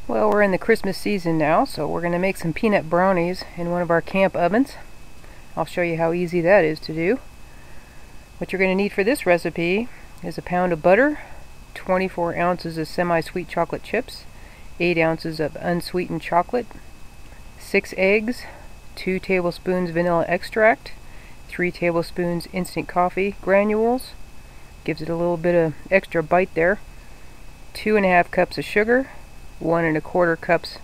Well, we're in the Christmas season now, so we're going to make some peanut brownies in one of our camp ovens. I'll show you how easy that is to do. What you're going to need for this recipe is a pound of butter, 24 ounces of semi-sweet chocolate chips, 8 ounces of unsweetened chocolate, 6 eggs, 2 tablespoons vanilla extract, 3 tablespoons instant coffee granules, gives it a little bit of extra bite there, 2.5 cups of sugar, 1 1/4 cups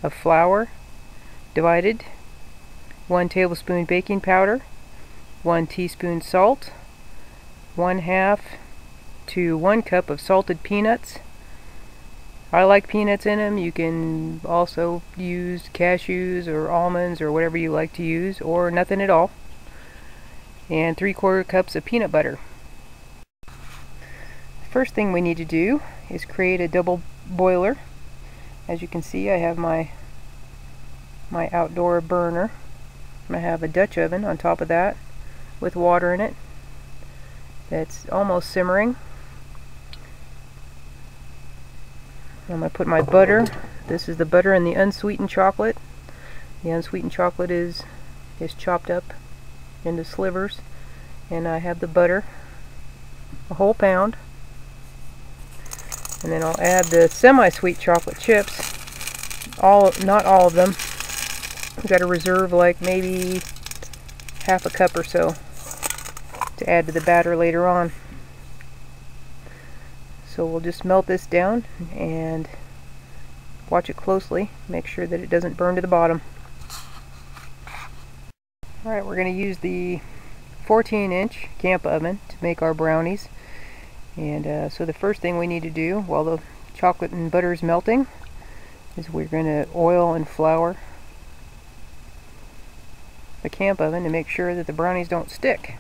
of flour divided, 1 tablespoon baking powder, 1 teaspoon salt, 1/2 to 1 cup of salted peanuts. I like peanuts in them. You can also use cashews or almonds or whatever you like to use, or nothing at all. And 3/4 cups of peanut butter. The first thing we need to do is create a double boiler. As you can see, I have my outdoor burner. I have a Dutch oven on top of that with water in it that's almost simmering. I'm going to put my butter. This is the butter and the unsweetened chocolate. The unsweetened chocolate is chopped up into slivers, and I have the butter, a whole pound. And then I'll add the semi-sweet chocolate chips. Not all of them. I've got to reserve like maybe 1/2 cup or so to add to the batter later on. So we'll just melt this down and watch it closely. Make sure that it doesn't burn to the bottom. Alright, we're going to use the 14-inch camp oven to make our brownies. And so the first thing we need to do while the chocolate and butter is melting is we're going to oil and flour the camp oven to make sure that the brownies don't stick.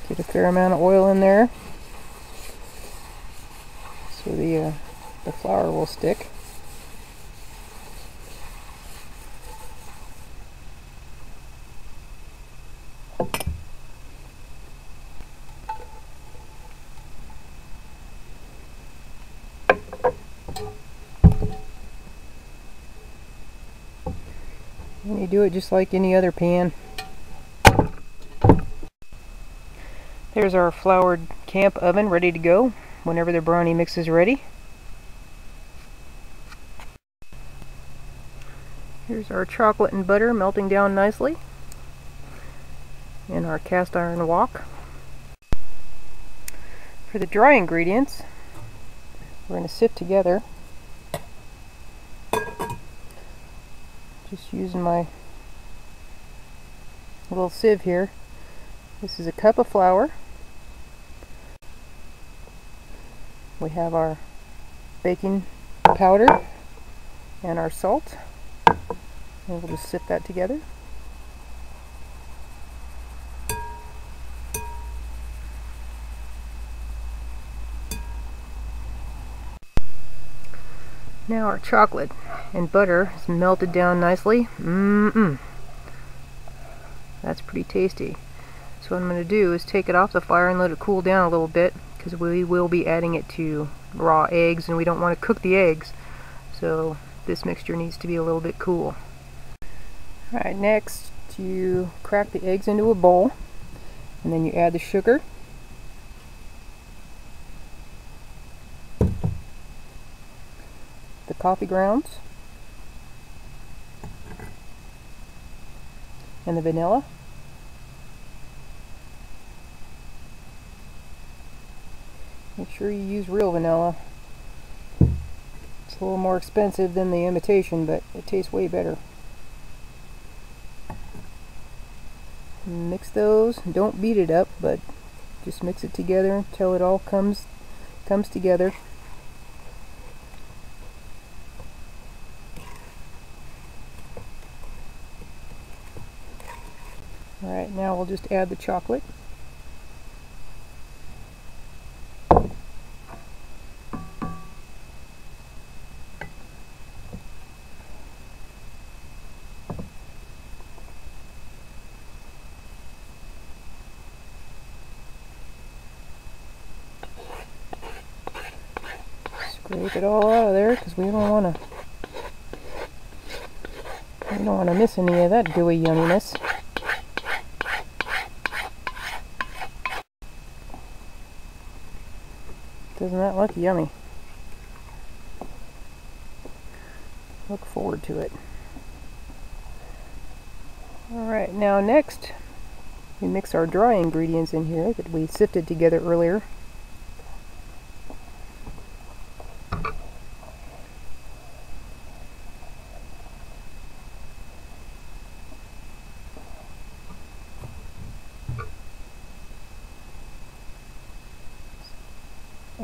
Get a fair amount of oil in there so the flour will stick. And you do it just like any other pan. There's our floured camp oven ready to go whenever the brownie mix is ready. Here's our chocolate and butter melting down nicely in our cast iron wok. For the dry ingredients, we're going to sift together, just using my little sieve here. This is a cup of flour. We have our baking powder and our salt, and we'll just sift that together. Now our chocolate and butter is melted down nicely. That's pretty tasty. So what I'm going to do is take it off the fire and let it cool down a little bit, because we will be adding it to raw eggs and we don't want to cook the eggs. So this mixture needs to be a little bit cool. Alright, next you crack the eggs into a bowl, and then you add the sugar, the coffee grounds, and the vanilla. Make sure you use real vanilla. It's a little more expensive than the imitation, but it tastes way better. Mix those. Don't beat it up, but just mix it together until it all comes together. Alright, now we'll just add the chocolate. Scrape it all out of there because we don't want to miss any of that gooey yumminess. Doesn't that look yummy? Look forward to it. Alright, now next we mix our dry ingredients in here that we sifted together earlier.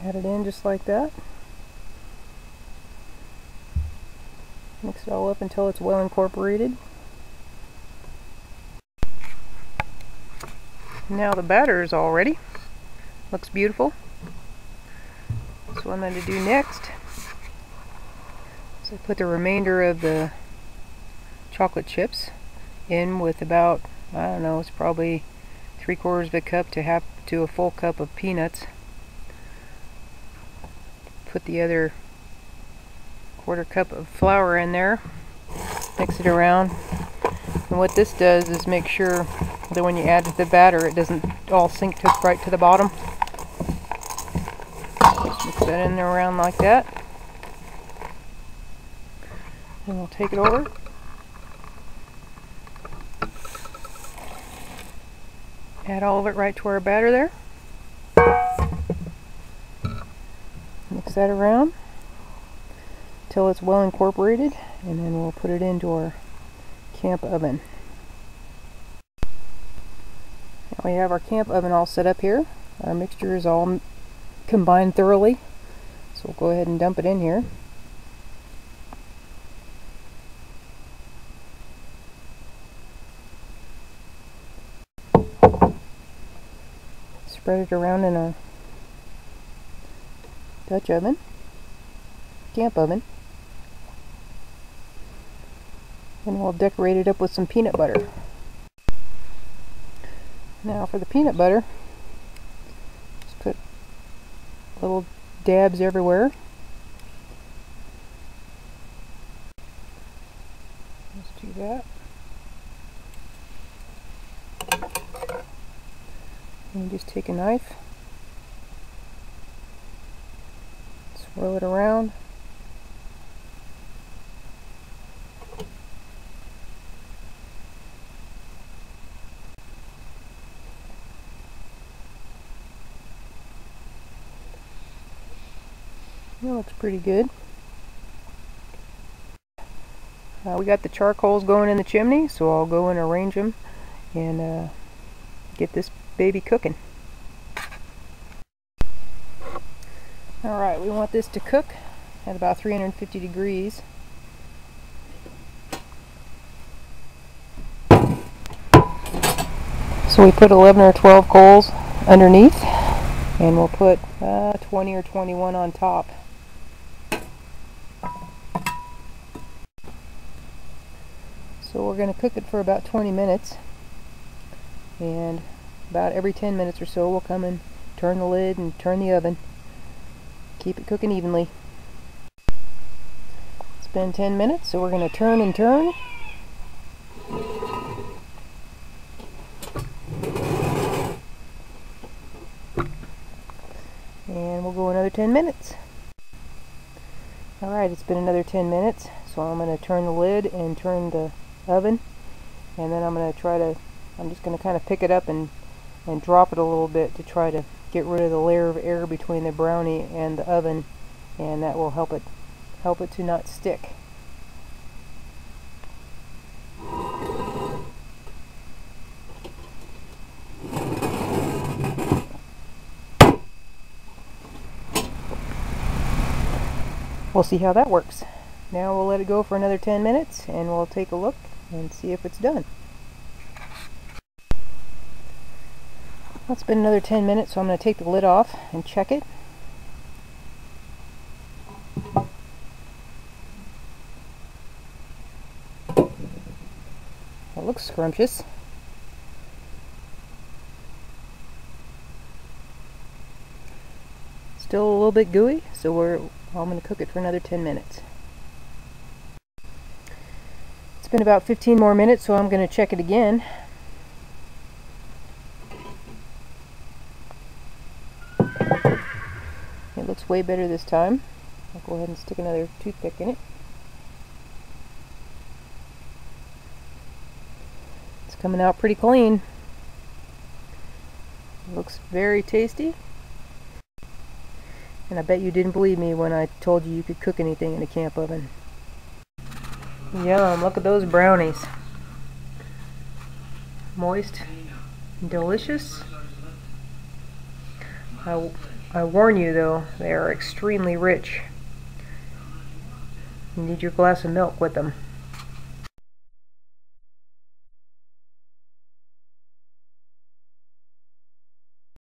Add it in just like that. Mix it all up until it's well incorporated. Now the batter is all ready. Looks beautiful. So what I'm going to do next is I put the remainder of the chocolate chips in with about, I don't know, it's probably 3/4 of a cup to a full cup of peanuts. Put the other 1/4 cup of flour in there, mix it around, and what this does is make sure that when you add to the batter it doesn't all sink right to the bottom. Just mix that in there around like that, and we'll take it over. Add all of it right to our batter there. Mix that around until it's well incorporated, and then we'll put it into our camp oven. Now we have our camp oven all set up here. Our mixture is all combined thoroughly, so we'll go ahead and dump it in here. Spread it around in a Dutch oven, camp oven, and we'll decorate it up with some peanut butter. Now for the peanut butter, just put little dabs everywhere. Let's do that. And just take a knife, swirl it around. That looks pretty good. We got the charcoals going in the chimney, so I'll go and arrange them and get this baby cooking. Alright, we want this to cook at about 350 degrees. So we put 11 or 12 coals underneath, and we'll put 20 or 21 on top. So we're going to cook it for about 20 minutes, and about every 10 minutes or so we'll come and turn the lid and turn the oven. Keep it cooking evenly. It's been 10 minutes, so we're going to turn and turn. And we'll go another 10 minutes. Alright, it's been another 10 minutes, so I'm going to turn the lid and turn the oven, and then I'm just going to kind of pick it up and drop it a little bit to try to get rid of the layer of air between the brownie and the oven, and that will help it to not stick. We'll see how that works. Now we'll let it go for another 10 minutes and we'll take a look and see if it's done. It's been another 10 minutes, so I'm going to take the lid off and check it. It looks scrumptious. Still a little bit gooey, so Well, I'm going to cook it for another 10 minutes. It's been about 15 more minutes, so I'm going to check it again. It looks way better this time. I'll go ahead and stick another toothpick in it. It's coming out pretty clean. It looks very tasty. And I bet you didn't believe me when I told you could cook anything in a camp oven. Yum, look at those brownies. Moist and delicious. I warn you though, they are extremely rich. You need your glass of milk with them.